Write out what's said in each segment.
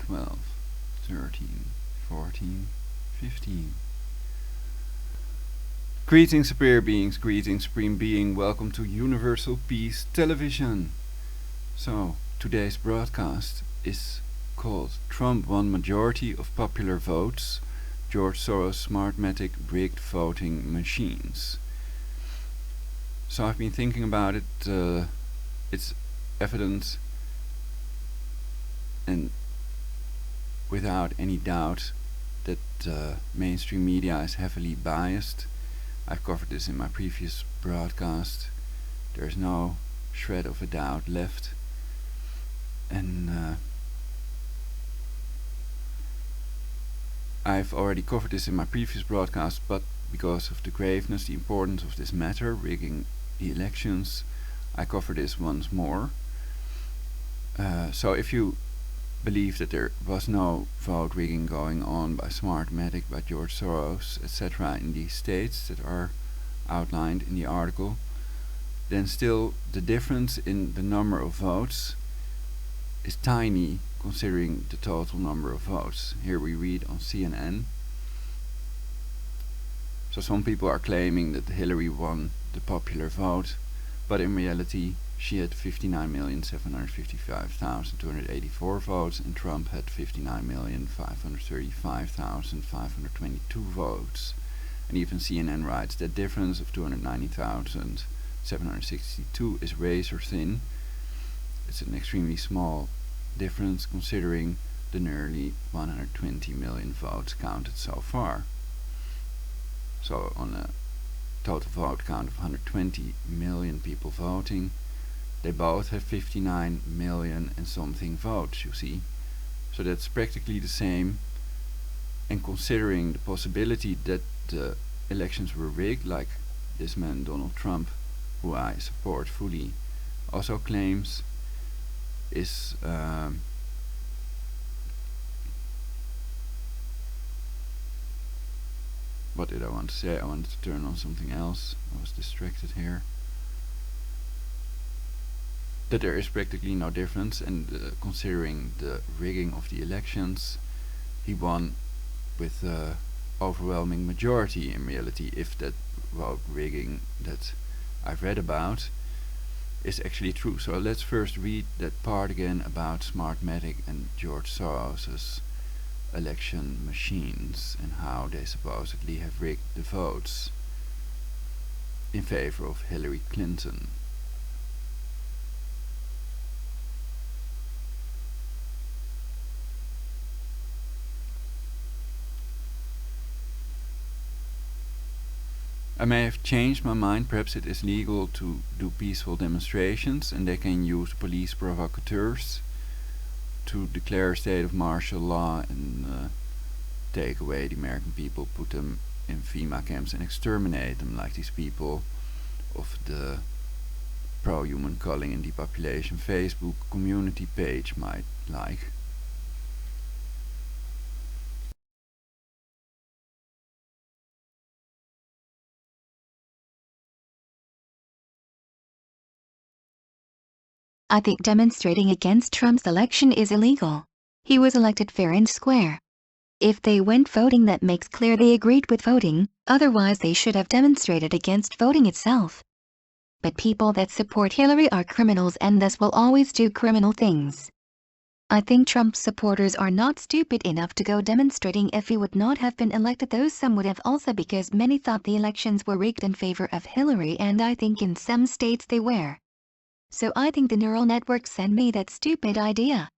12, 13, 14, 15. Greetings, superior beings, greetings, supreme being, welcome to Universal Peace Television. So, today's broadcast is called Trump Won Majority of Popular Votes, George Soros Smartmatic Rigged Voting Machines. So I've been thinking about it, it's evident and without any doubt that mainstream media is heavily biased. I've covered this in my previous broadcast. There's no shred of a doubt left. And I've already covered this in my previous broadcast, but because of the graveness, the importance of this matter, rigging the elections, I cover this once more. So if you believe that there was no vote rigging going on by Smartmatic, by George Soros, etc. in these states that are outlined in the article, then still the difference in the number of votes is tiny considering the total number of votes. Here we read on CNN. So some people are claiming that Hillary won the popular vote, but in reality she had 59,755,284 votes and Trump had 59,535,522 votes. And even CNN writes that difference of 290,762 is razor thin. It's an extremely small difference considering the nearly 120 million votes counted so far. So on a total vote count of 120 million people voting, they both have 59 million and something votes, you see. So that's practically the same, and considering the possibility that the elections were rigged, like this man Donald Trump, who I support fully, also claims, is what did I want to say? I wanted to turn on something else. I was distracted here. That there is practically no difference, and considering the rigging of the elections, he won with overwhelming majority in reality, if that vote rigging that I've read about is actually true. So let's first read that part again about Smartmatic and George Soros's election machines and how they supposedly have rigged the votes in favor of Hillary Clinton. I may have changed my mind. Perhaps it is legal to do peaceful demonstrations and they can use police provocateurs to declare a state of martial law and take away the American people, put them in FEMA camps and exterminate them, like these people of the pro-human culling and depopulation Facebook community page might like. I think demonstrating against Trump's election is illegal. He was elected fair and square. If they went voting, that makes clear they agreed with voting, otherwise they should have demonstrated against voting itself. But people that support Hillary are criminals and thus will always do criminal things. I think Trump's supporters are not stupid enough to go demonstrating if he would not have been elected, though some would have also, because many thought the elections were rigged in favor of Hillary, and I think in some states they were. So I think the neural network sent me that stupid idea.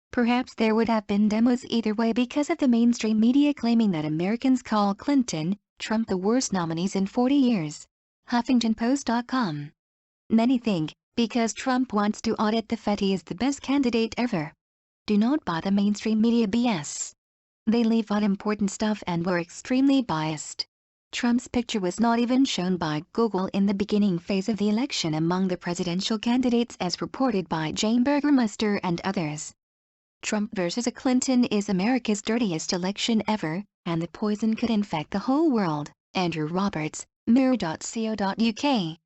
Perhaps there would have been demos either way because of the mainstream media claiming that Americans call Clinton, Trump the worst nominees in 40 years. HuffingtonPost.com. Many think, because Trump wants to audit the Fed, he is the best candidate ever. Do not buy the mainstream media BS. They leave out important stuff and were extremely biased. Trump's picture was not even shown by Google in the beginning phase of the election among the presidential candidates, as reported by Jane Burgermeister and others. Trump versus a Clinton is America's dirtiest election ever, and the poison could infect the whole world. Andrew Roberts, mirror.co.uk.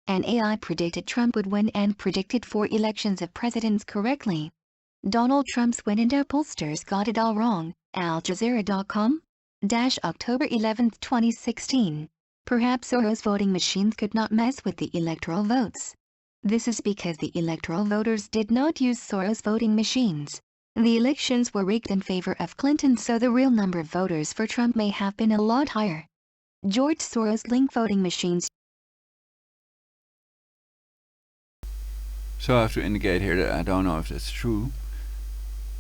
An AI predicted Trump would win and predicted 4 elections of presidents correctly. Donald Trump's win and pollsters got it all wrong. Al-Jazeera.com? October 11, 2016. Perhaps Soros voting machines could not mess with the electoral votes. This is because the electoral voters did not use Soros voting machines. The elections were rigged in favor of Clinton, so the real number of voters for Trump may have been a lot higher. George Soros link voting machines. So I have to indicate here that I don't know if that's true.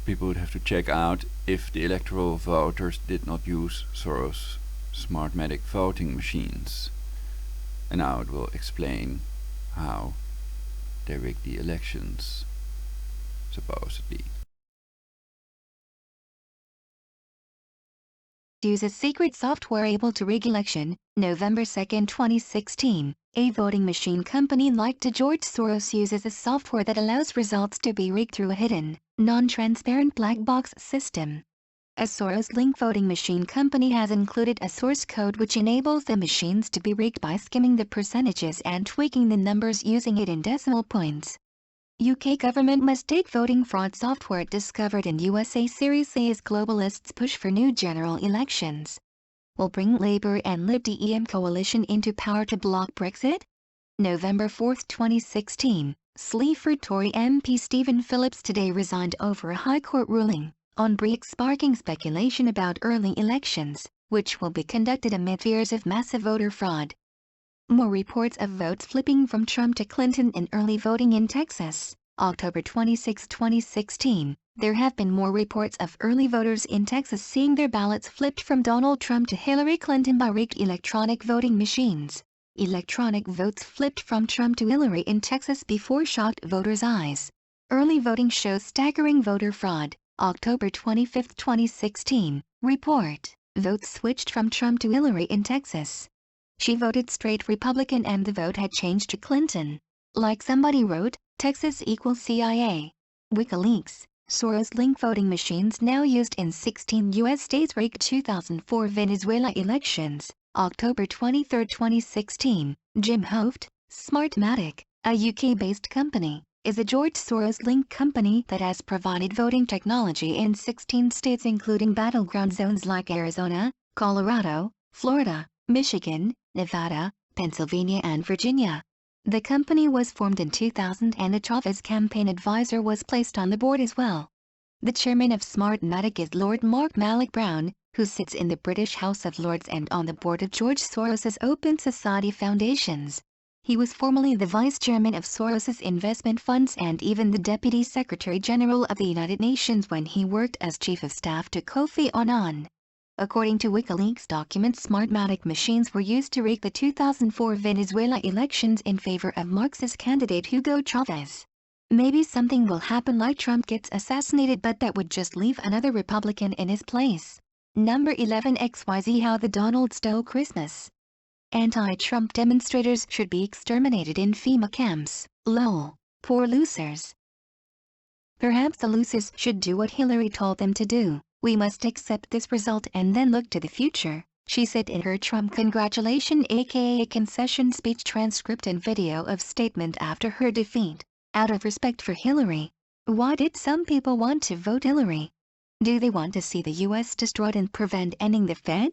People would have to check out if the electoral voters did not use Soros Smartmatic voting machines. And now it will explain how they rigged the elections, supposedly. Uses secret software able to rig election. November 2, 2016. A voting machine company like George Soros uses a software that allows results to be rigged through a hidden, non-transparent black box system. A Soros link voting machine company has included a source code which enables the machines to be rigged by skimming the percentages and tweaking the numbers using hidden decimal points. UK government mistake voting fraud software discovered in USA Series A as globalists push for new general elections. Will bring Labour and Lib Dem coalition into power to block Brexit? November 4, 2016. Sleaford Tory MP Stephen Phillips today resigned over a High Court ruling on Brexit, sparking speculation about early elections, which will be conducted amid fears of massive voter fraud. More reports of votes flipping from Trump to Clinton in early voting in Texas. October 26, 2016. There have been more reports of early voters in Texas seeing their ballots flipped from Donald Trump to Hillary Clinton by rigged electronic voting machines. Electronic votes flipped from Trump to Hillary in Texas before shocked voters' eyes. Early voting shows staggering voter fraud. October 25, 2016. Report. Votes switched from Trump to Hillary in Texas. She voted straight Republican and the vote had changed to Clinton. Like somebody wrote, Texas equals CIA. WikiLeaks. Soros link voting machines now used in 16 U.S. states rigged 2004 Venezuela elections. October 23, 2016. Jim Hoft. Smartmatic, a UK-based company, is a George Soros link company that has provided voting technology in 16 states including battleground zones like Arizona, Colorado, Florida, Michigan, Nevada, Pennsylvania and Virginia. The company was formed in 2000 and a Chavez campaign advisor was placed on the board as well. The chairman of Smartmatic is Lord Mark Malloch Brown, who sits in the British House of Lords and on the board of George Soros's Open Society Foundations. He was formerly the vice chairman of Soros's investment funds and even the deputy secretary general of the United Nations when he worked as chief of staff to Kofi Annan. According to WikiLeaks documents, Smartmatic machines were used to rig the 2004 Venezuela elections in favor of Marxist candidate Hugo Chavez. Maybe something will happen like Trump gets assassinated, but that would just leave another Republican in his place. Number 11 XYZ How the Donald stole Christmas. Anti-Trump demonstrators should be exterminated in FEMA camps. Lol. Poor losers. Perhaps the losers should do what Hillary told them to do. We must accept this result and then look to the future, she said in her Trump congratulation aka concession speech transcript and video of statement after her defeat. Out of respect for Hillary. Why did some people want to vote Hillary? Do they want to see the U.S. destroyed and prevent ending the Fed?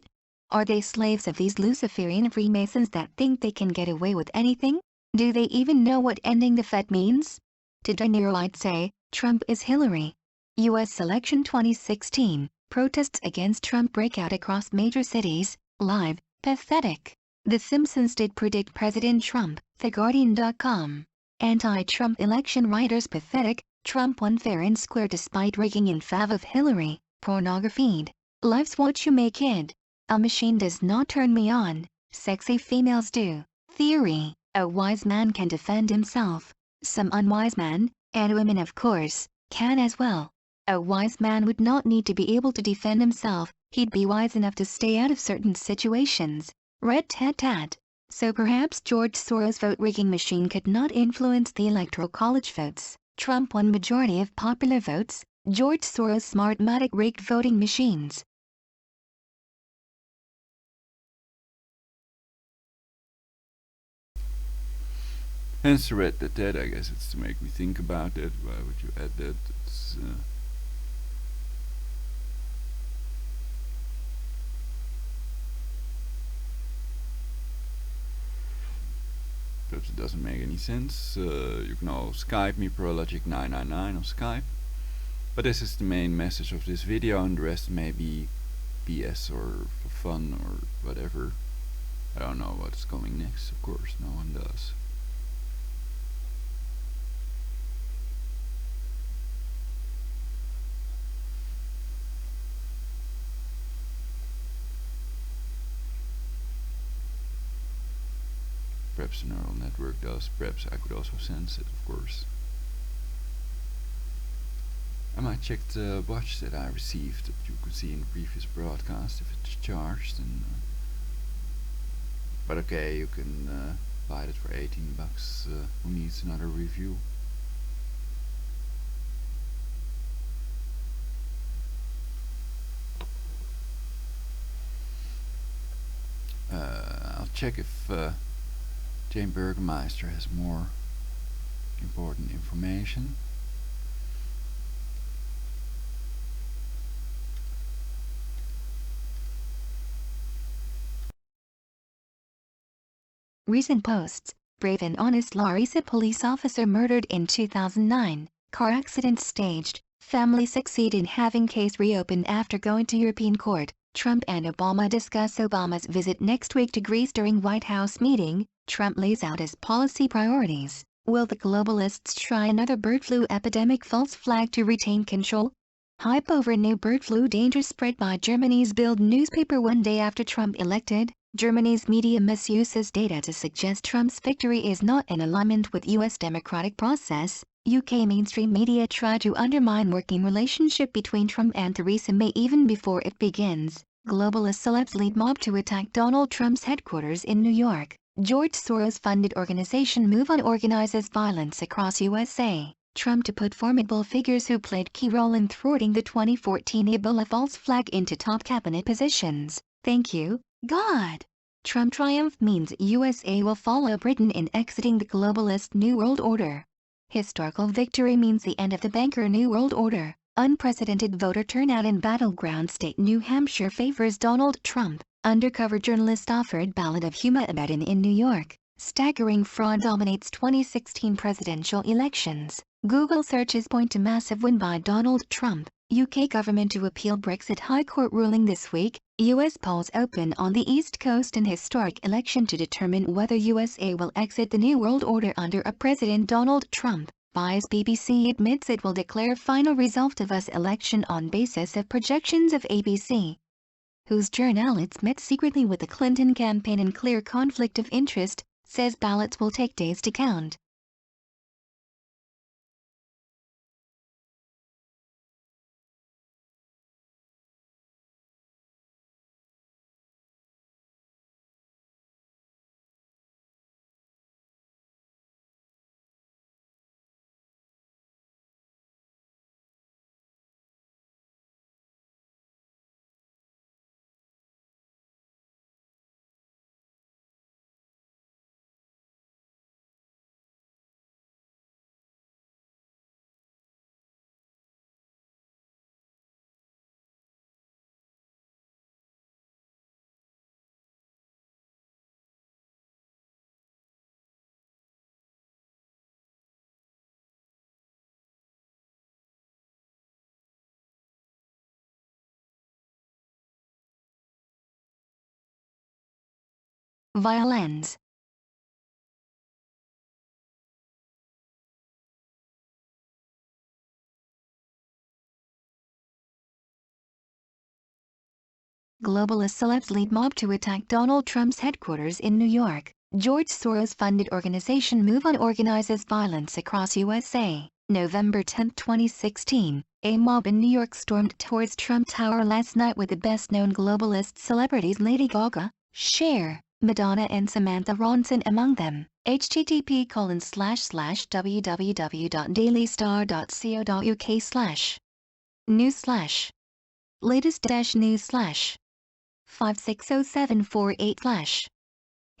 Are they slaves of these Luciferian Freemasons that think they can get away with anything? Do they even know what ending the Fed means? To De Niro I'd say, Trump is Hillary. U.S. election 2016, protests against Trump break out across major cities, live, pathetic. The Simpsons did predict President Trump, TheGuardian.com. Anti-Trump election writers pathetic, Trump won fair and square despite rigging in favor of Hillary, pornography. Life's what you make it. A machine does not turn me on, sexy females do. Theory, a wise man can defend himself. Some unwise men, and women of course, can as well. A wise man would not need to be able to defend himself, he'd be wise enough to stay out of certain situations. Rat-tat-tat. So perhaps George Soros' vote-rigging machine could not influence the Electoral College votes. Trump won majority of popular votes. George Soros' Smartmatic rigged voting machines. Hence the red that I guess it's to make me think about that. Why would you add that? It's, perhaps it doesn't make any sense. You can all Skype me, Prologic999 on Skype. But this is the main message of this video, and the rest may be BS or for fun or whatever. I don't know what's coming next, of course, no one does. Perhaps the neural network does, perhaps I could also sense it, of course. I might check the watch that I received that you could see in the previous broadcast if it's charged. And but okay, you can buy it for 18 bucks. Who needs another review? I'll check if Jane Burgermeister has more important information. Recent posts. Brave and honest Larissa police officer murdered in 2009. Car accident staged. Family succeed in having case reopened after going to European court. Trump and Obama discuss Obama's visit next week to Greece during White House meeting. Trump lays out his policy priorities. Will the globalists try another bird flu epidemic? False flag to retain control? Hype over new bird flu danger spread by Germany's Bild newspaper one day after Trump elected. Germany's media misuses data to suggest Trump's victory is not in alignment with U.S. democratic process. UK mainstream media try to undermine working relationship between Trump and Theresa May even before it begins. Globalist celebs lead mob to attack Donald Trump's headquarters in New York. George Soros-funded organization move on organizes violence across USA. Trump to put formidable figures who played key role in thwarting the 2014 Ebola false flag into top cabinet positions. Thank you, God. Trump triumph means USA will follow Britain in exiting the globalist New World Order. Historical victory means the end of the banker New World Order. Unprecedented voter turnout in battleground state New Hampshire favors Donald Trump. Undercover journalist offered ballot of Huma Abedin in New York. Staggering fraud dominates 2016 presidential elections. Google searches point to massive win by Donald Trump. UK government to appeal Brexit High Court ruling this week. US polls open on the East Coast in historic election to determine whether USA will exit the New World Order under a President Donald Trump. Bias BBC admits it will declare final result of US election on basis of projections of ABC. Whose journalists met secretly with the Clinton campaign in clear conflict of interest, says ballots will take days to count. Violence. Globalist celebs lead mob to attack Donald Trump's headquarters in New York. George Soros-funded organization move on organizes violence across USA. November 10, 2016, a mob in New York stormed towards Trump Tower last night with the best-known globalist celebrities Lady Gaga, Cher, Madonna and Samantha Ronson among them. http://www.dailystar.co.uk/ news/ latest-news/ 5607448/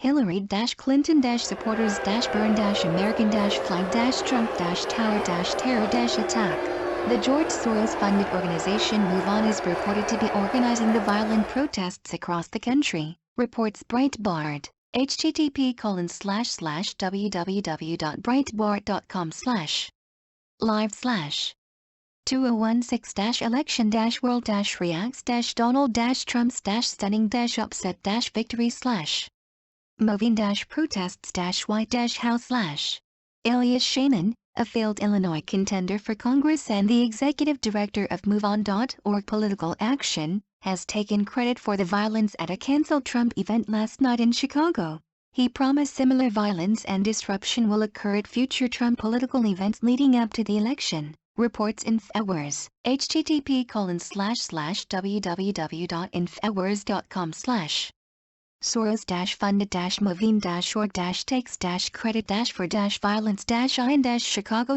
Hillary-Clinton-supporters-burn-American-flag-Trump-tower-terror-attack. The George Soros-funded organization MOVE On is reported to be organizing the violent protests across the country, reports Breitbart. http://www.breitbart.com/ live/ 2016-election-world-reacts-Donald-Trumps-stunning-upset-victory/ moving-protests-white-house/ Elias Shaman, a failed Illinois contender for Congress and the executive director of MoveOn.org Political Action, has taken credit for the violence at a canceled Trump event last night in Chicago. He promised similar violence and disruption will occur at future Trump political events leading up to the election, reports InfoWars. http://www.infowars.com/ Soros-funded-moving-takes-credit-for-violence-in-Chicago/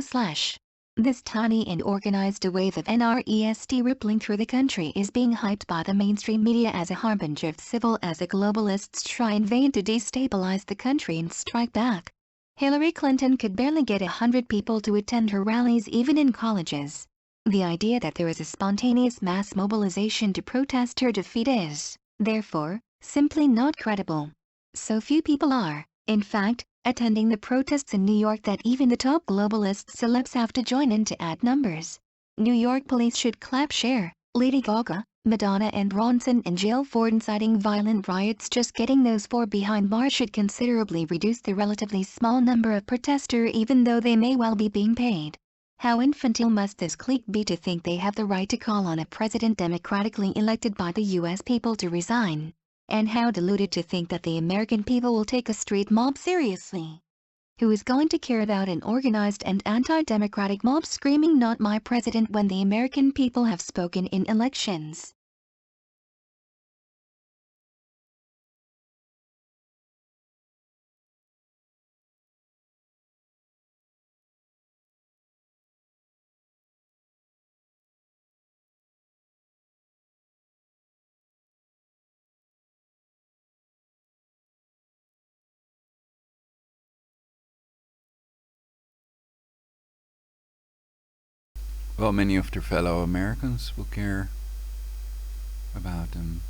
This tiny and organized wave of NREST rippling through the country is being hyped by the mainstream media as a harbinger of civil as the globalists try in vain to destabilize the country and strike back. Hillary Clinton could barely get 100 people to attend her rallies even in colleges. The idea that there is a spontaneous mass mobilization to protest her defeat is, therefore, simply not credible. So few people are, in fact, attending the protests in New York that even the top globalist celebs have to join in to add numbers. New York police should clap Cher, Lady Gaga, Madonna and Bronson in jail for inciting violent riots. Just getting those four behind bars should considerably reduce the relatively small number of protesters even though they may well be being paid. How infantile must this clique be to think they have the right to call on a president democratically elected by the US people to resign? And how deluded to think that the American people will take a street mob seriously? Who is going to care about an organized and anti-democratic mob screaming "Not my president" when the American people have spoken in elections? Well, many of their fellow Americans will care about them.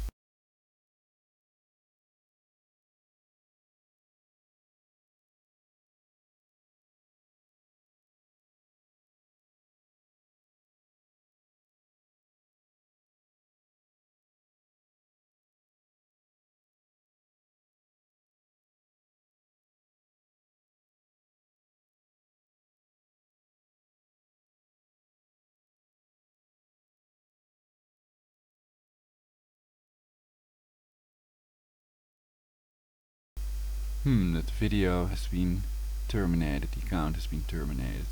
That video has been terminated, the account has been terminated.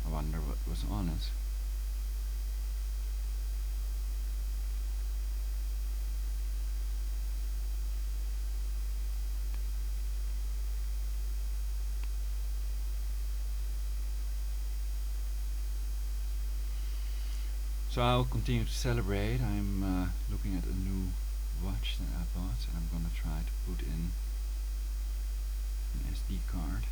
I wonder what was on it. So I'll continue to celebrate. I'm looking at a new watch that I bought, and I'm gonna try to put in an SD card.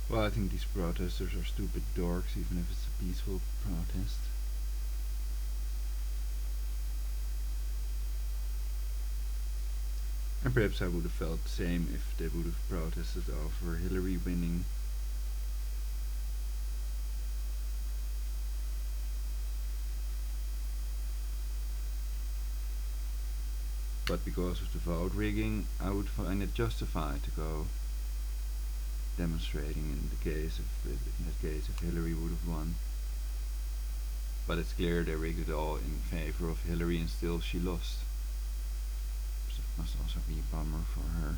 Well, I think these protesters are stupid dorks, even if it's a peaceful protest. And perhaps I would have felt the same if they would have protested over Hillary winning. But because of the vote rigging, I would find it justified to go demonstrating in that case if Hillary would have won. But it's clear they rigged it all in favor of Hillary, and still she lost. So it must also be a bummer for her.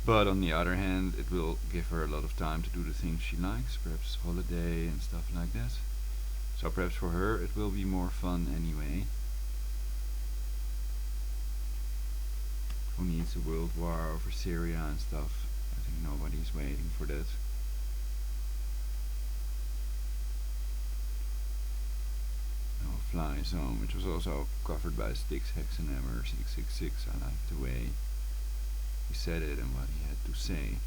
But on the other hand, it will give her a lot of time to do the things she likes, perhaps holiday and stuff like that. So perhaps for her it will be more fun anyway. Who needs a world war over Syria and stuff? I think nobody's waiting for that. No Fly Zone, which was also covered by Styx Hexenhammer 666. I like the way he said it and what he had to say.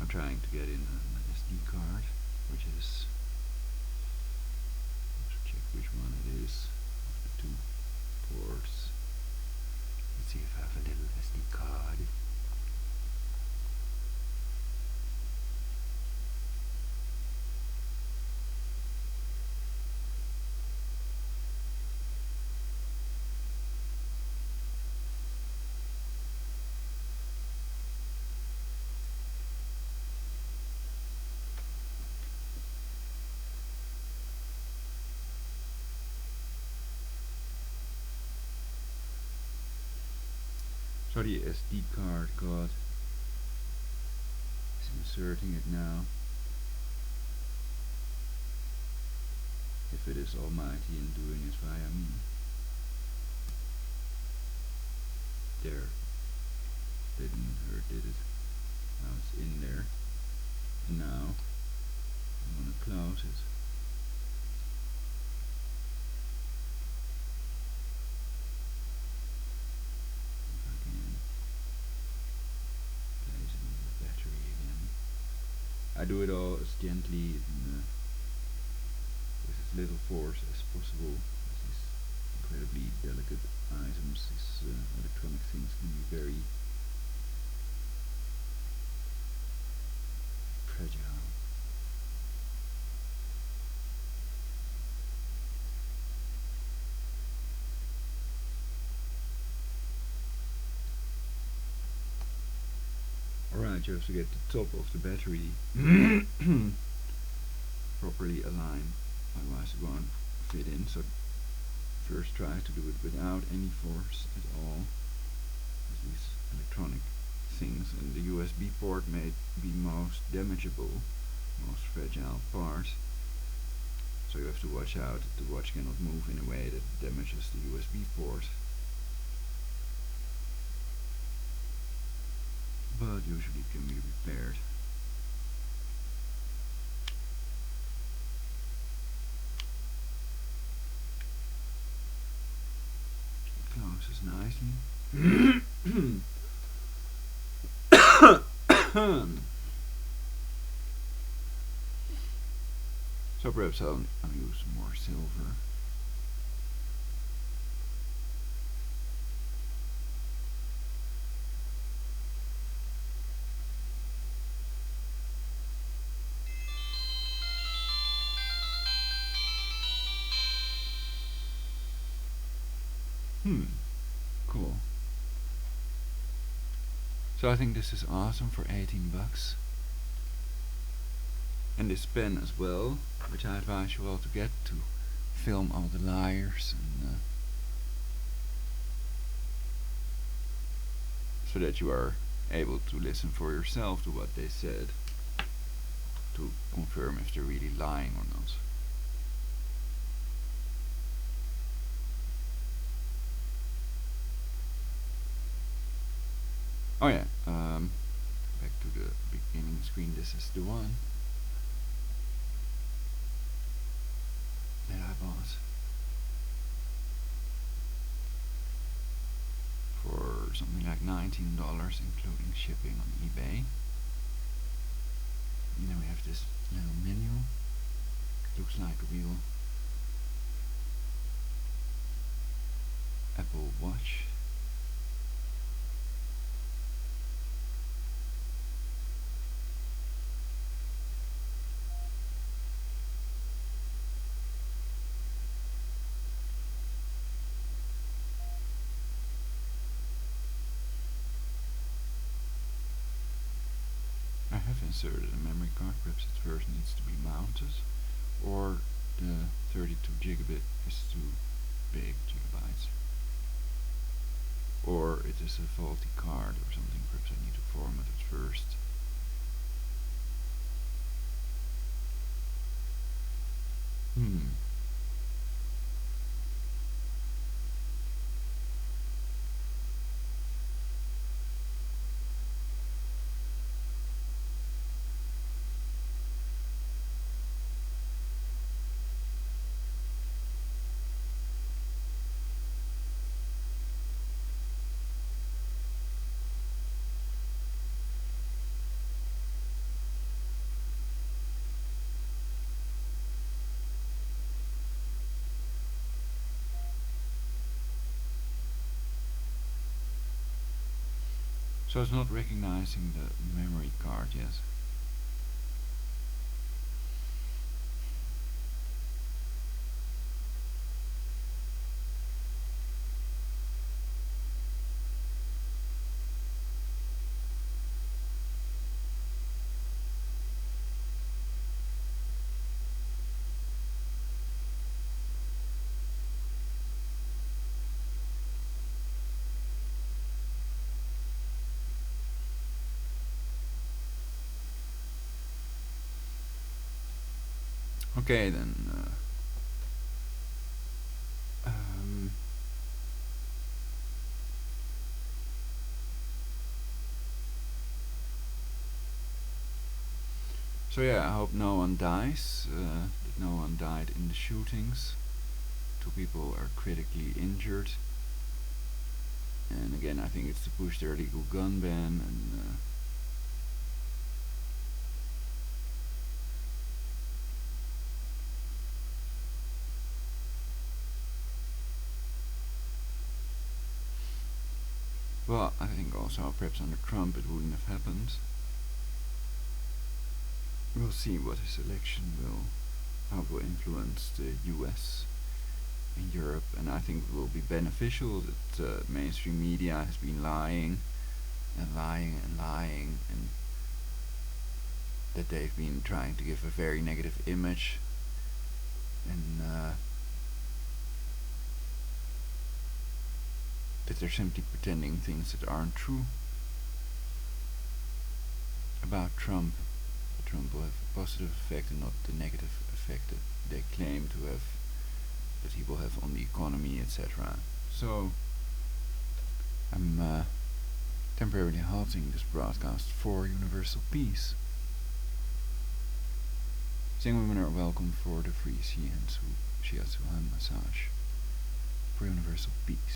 I'm trying to get in an SD card, which is, let's check which one it is of the two ports. Let's see if I have a little SD card. So the SD card god is inserting it now. If it is almighty and doing it via me. There. Didn't hurt, did it? Now it's in there. And now I'm gonna close it. I do it all as gently and with as little force as possible. These incredibly delicate items, these electronic things can be very fragile. Alright, you have to get the top of the battery properly aligned, otherwise it won't fit in. So first try to do it without any force at all, with these electronic things, and the USB port may be most damageable, most fragile part. So you have to watch out that the watch cannot move in a way that damages the USB port. But usually it can be repaired. It closes nicely. So perhaps I'll use more silver. Cool. So I think this is awesome for 18 bucks. And this pen as well, which I advise you all to get to film all the liars and so that you are able to listen for yourself to what they said, to confirm if they're really lying or not. Oh yeah, back to the beginning screen. This is the one that I bought for something like $19, including shipping on eBay. And then we have this little menu. Looks like a real Apple Watch. I have inserted a memory card, perhaps it first needs to be mounted, or the 32 gigabit is too big, gigabytes. or it is a faulty card or something. Perhaps I need to format it first. So it's not recognizing the memory card yet. Okay then. So yeah, I hope no one dies, that no one died in the shootings. 2 people are critically injured. And again, I think it's to push the illegal gun ban and well, I think also perhaps under Trump it wouldn't have happened. We'll see what his election how it will influence the US and Europe, and I think it will be beneficial that mainstream media has been lying and lying and lying, and that they've been trying to give a very negative image, and that they're simply pretending things that aren't true about Trump. That Trump will have a positive effect and not the negative effect that they claim to have, that he will have on the economy, etc. So I'm temporarily halting this broadcast for universal peace. Single women are welcome for the free shiatsu hand massage for universal peace.